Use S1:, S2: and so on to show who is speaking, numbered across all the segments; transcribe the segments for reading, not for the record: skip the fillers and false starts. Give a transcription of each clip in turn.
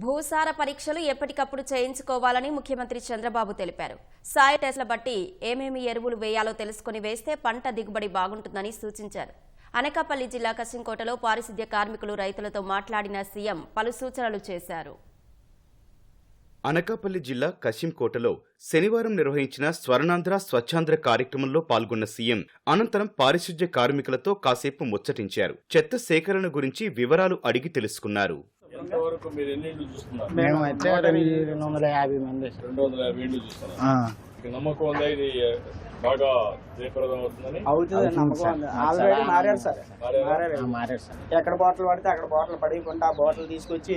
S1: భూసార పరీక్షలు ఎప్పటికప్పుడు చేయించుకోవాలని ముఖ్యమంత్రి చంద్రబాబు తెలిపారు. సాయిల్ టెస్ట్ల బట్టి ఏమేమి ఎరువులు వేయాలో తెలుసుకుని వేస్తే పంట దిగుబడి బాగుంటుందని సూచించారు. అనకాపల్లి జిల్లా కసింకోటలో పారిశుద్ధ్య కార్మికులు రైతులతో మాట్లాడిన సీఎం పలు సూచనలు చేశారు.
S2: అనకాపల్లి జిల్లా కసింకోటలో శనివారం నిర్వహించిన స్వర్ణాంధ్ర స్వచ్ఛాంధ్ర కార్యక్రమంలో పాల్గొన్న సీఎం అనంతరం పారిశుద్ధ్య కార్మికులతో కాసేపు ముచ్చటించారు. చెత్త సేకరణ గురించి వివరాలు అడిగి తెలుసుకున్నారు.
S3: ఎక్కడ బాటిల్ పడితే అక్కడ బాటిల్ పడిపోతే ఆ బాటిల్ తీసుకొచ్చి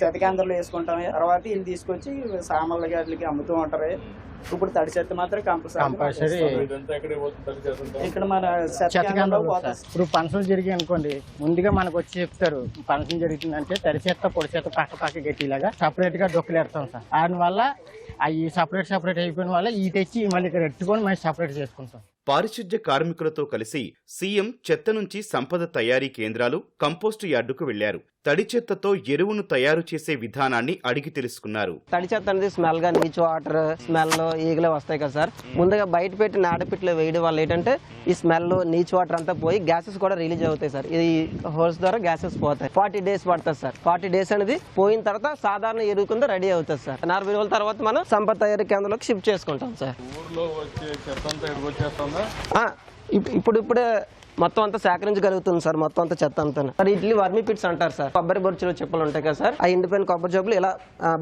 S3: శతకేంద్రంలో వేసుకుంటాం. తర్వాత వీళ్ళు తీసుకొచ్చి సామాన్ల గట్లకి అమ్ముతూ ఉంటారు. ఇప్పుడు తడి చెత్త మాత్రం కంపల్సరీ ఇక్కడ మన
S4: ఇప్పుడు ఫంక్షన్ జరిగి అనుకోండి, ముందుగా మనకు వచ్చి చెప్తారు ఫంక్షన్ జరుగుతుందంటే తడి చెత్త పొడి చెత్త పక్క గట్టిలాగా సపరేట్ గా డొక్కలు ఎడతాం సార్. దానివల్ల అవి సపరేట్ అయిపోయిన వల్ల ఈ తెచ్చి మళ్ళీ ఇక్కడ ఎట్టుకొని మళ్ళీ సపరేట్ చేసుకుంటాం.
S2: పారిశుద్ధ్య కార్మికులతో కలిసి సీఎం చెత్త నుంచి సంపద తయారీ కేంద్రాలు, కంపోస్టు యార్డుకు వెళ్లారు. తడి చెత్తతో ఎరువును తయారు చేసే విధానాన్ని అడిగి తెలుసుకున్నారు.
S5: తడి చెత్త అనేది స్మెల్ గా నీచు వాటర్ స్మెల్ ఈగలే వస్తాయి కదా సార్. ముందుగా బయట పెట్టి నాడపిట్లో వేయడం వల్ల ఏంటంటే ఈ స్మెల్ నీచు వాటర్ అంతా పోయి గ్యాసెస్ కూడా రిలీజ్ అవుతాయి సార్. ఈ హోల్స్ ద్వారా గ్యాసెస్ పోతాయి. 40 days పడుతుంది సార్. 40 days అనేది పోయిన తర్వాత సాధారణ ఎరువు కింద రెడీ అవుతుంది సార్. 40 రోజుల తర్వాత మనం సంపద తయారీ కేంద్రంలోకి షిఫ్ట్ చేసుకుంటాం సార్. ఇప్పుడే మొత్తం అంతా సేకరించగలుగుతుంది సార్. మొత్తం అంతా చెత్త అంతా సార్. ఇడ్లీ వర్మీ పిట్స్ అంటారు సార్. కొబ్బరి బొరుచులు చెప్పులు ఉంటాయి కదా సార్. ఆ ఎండిపోయిన కొబ్బరి చెప్పులు ఇలా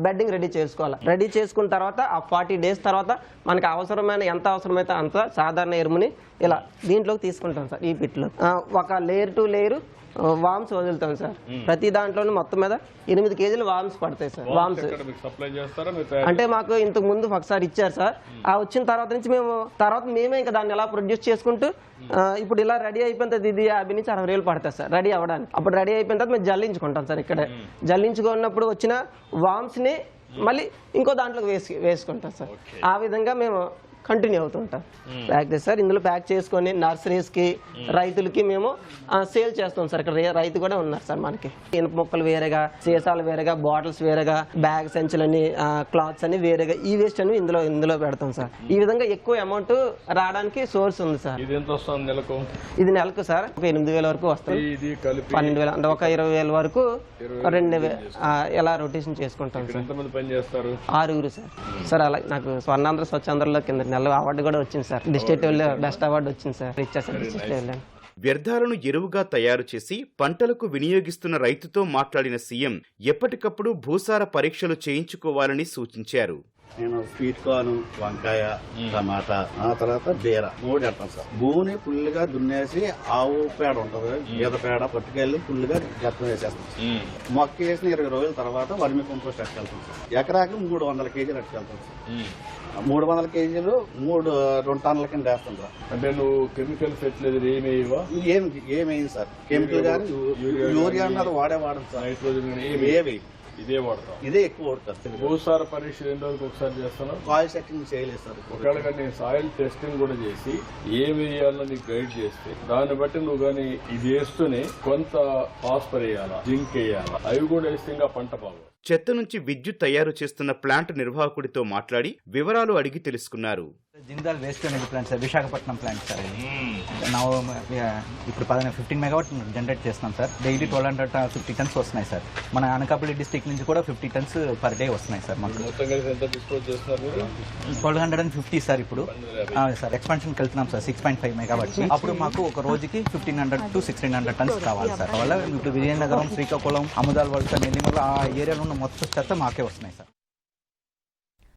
S5: బెడ్డింగ్ రెడీ చేసుకోవాలి. రెడీ చేసుకున్న తర్వాత ఆ 40 days తర్వాత మనకి అవసరమైన ఎంత అవసరమైతే అంత సాధారణ ఎరువుని ఇలా దీంట్లోకి తీసుకుంటాం సార్. ఈ పిట్లో ఒక లేయర్ టు లేయర్ వామ్స్ వదులుతాం సార్. ప్రతి దాంట్లోనూ మొత్తం మీద 8 kgs వామ్స్ పడతాయి సార్. వామ్స్ అంటే మాకు ఇంతకు ముందు ఒకసారి ఇచ్చారు సార్. ఆ వచ్చిన తర్వాత నుంచి మేమే ఇంకా దాన్ని ఎలా ప్రొడ్యూస్ చేసుకుంటూ ఇప్పుడు ఇలా రెడీ అయిపోయిన తర్వాత ఇది 50 నుంచి 60 వేలు పడతాయి సార్ రెడీ అవ్వడానికి. అప్పుడు రెడీ అయిపోయిన తర్వాత మేము జల్లించుకుంటాం సార్. ఇక్కడే జల్లించుకున్నప్పుడు వచ్చిన వామ్స్ ని మళ్ళీ ఇంకో దాంట్లోకి వేసుకుంటాం సార్. ఆ విధంగా మేము కంటిన్యూ అవుతుంటాం. ప్యాక్ చేసి సార్ ఇందులో ప్యాక్ చేసుకొని నర్సరీస్కి రైతులకి మేము సేల్ చేస్తాం సార్. ఇక్కడ రైతు కూడా ఉన్నారు సార్. మనకి ఇనుప మొక్కలు వేరేగా, సీసాలు వేరేగా, బాటిల్స్ వేరేగా, బ్యాగ్ సంచులని, క్లాత్స్ అని వేరేగా, ఈ వేస్ట్ అని ఇందులో పెడతాం సార్. ఈ విధంగా ఎక్కువ అమౌంట్ రావడానికి సోర్స్ ఉంది సార్. ఇది నెలకు సార్ ఒక 8,000 వరకు వస్తుంది. 12,000 అంటే ఒక 20,000 వరకు 2,000 ఎలా రొటేషన్ చేసుకుంటాం సార్. 6 సార్. సార్ అలా నాకు స్వర్ణాంధ్ర స్వచ్ఛాంధ్రలో కింద అవార్డు కూడా వచ్చింది సార్. డిస్ట్రిక్ట్ బెస్ట్ అవార్డు వచ్చింది సార్.
S2: వ్యర్థాలను ఎరువుగా తయారు చేసి పంటలకు వినియోగిస్తున్న రైతుతో మాట్లాడిన సీఎం ఎప్పటికప్పుడు భూసార పరీక్షలు చేయించుకోవాలని సూచించారు.
S6: నేను స్వీట్ కార్న్, వంకాయ, టమాటా, ఆ తర్వాత బీర 3 ఎడతాను సార్. భూమిని ఫుల్గా దున్నేసి ఆవు పేడ ఉంటుంది, గీత పేడ పట్టుకెళ్ళి ఫుల్గా గట్టం వేసేస్తాం. మొక్క వేసిన 20 రోజుల తర్వాత వర్మి కంపోస్ట్ ఎట్టుకెళ్తాం సార్. ఎకరాకి 300 kg ఎట్టుకెళ్తాం సార్. 300 kgలు 2 టన్నుల కింద వేస్తాం సార్.
S7: అంటే నువ్వు కెమికల్ ఫెర్టిలైజర్
S6: ఏమేమి సార్ కెమికల్ కానీ యూరియా అన్నది వాడడం సార్. ఏవి
S7: ఇదే వాడతాం,
S6: ఇదే ఎక్కువ వాడతారు.
S7: భూసార పరీక్ష ఎన్ని రోజులకు ఒకసారి చేస్తాను.
S6: సాయిల్ టెస్టింగ్ చేయలేదు సార్.
S7: ఒకవేళ నేను సాయిల్ టెస్టింగ్ కూడా చేసి ఏమి వేయాలో నీకు గైడ్ చేస్తే దాన్ని బట్టి నువ్వు కానీ ఇది వేస్తూనే కొంత ఫాస్ఫర్ వేయాలా, జింక్ వేయాలా, అవి కూడా వేస్తే ఇంకా పంట బాగు.
S2: చెత్త నుంచి విద్యుత్ తయారు చేస్తున్న ప్లాంట్ నిర్వాహకుడితో మాట్లాడి వివరాలు అడిగి తెలుసుకున్నారు.
S8: Jindal waste energy plant sir, Visakhapatnam plant sir. ఇప్పుడు 15 మెగావాట్ జనరేట్ చేస్తున్నాం సార్. డైలీ 1250 tons వస్తున్నాయి సార్. మన అనకాపల్లి డిస్ట్రిక్ట్ నుంచి కూడా 50 tons పర్ డే వస్తున్నాయి సార్. మాకు 1250 సార్. ఇప్పుడు సార్ ఎక్స్పాన్షన్కి వెళ్తున్నాం సార్ 6.5 మెగావాట్. అప్పుడు మాకు ఒక రోజుకి 1500 to 1600 tons కావాలి సార్. వల్ల ఇప్పుడు విజయనగరం, శ్రీకాకుళం, అముదాల్ వలస, నెల్లిమల్ల ఆ ఏరియాలో ఉన్న మొత్తం చెత్త మాకే వస్తున్నాయి సార్.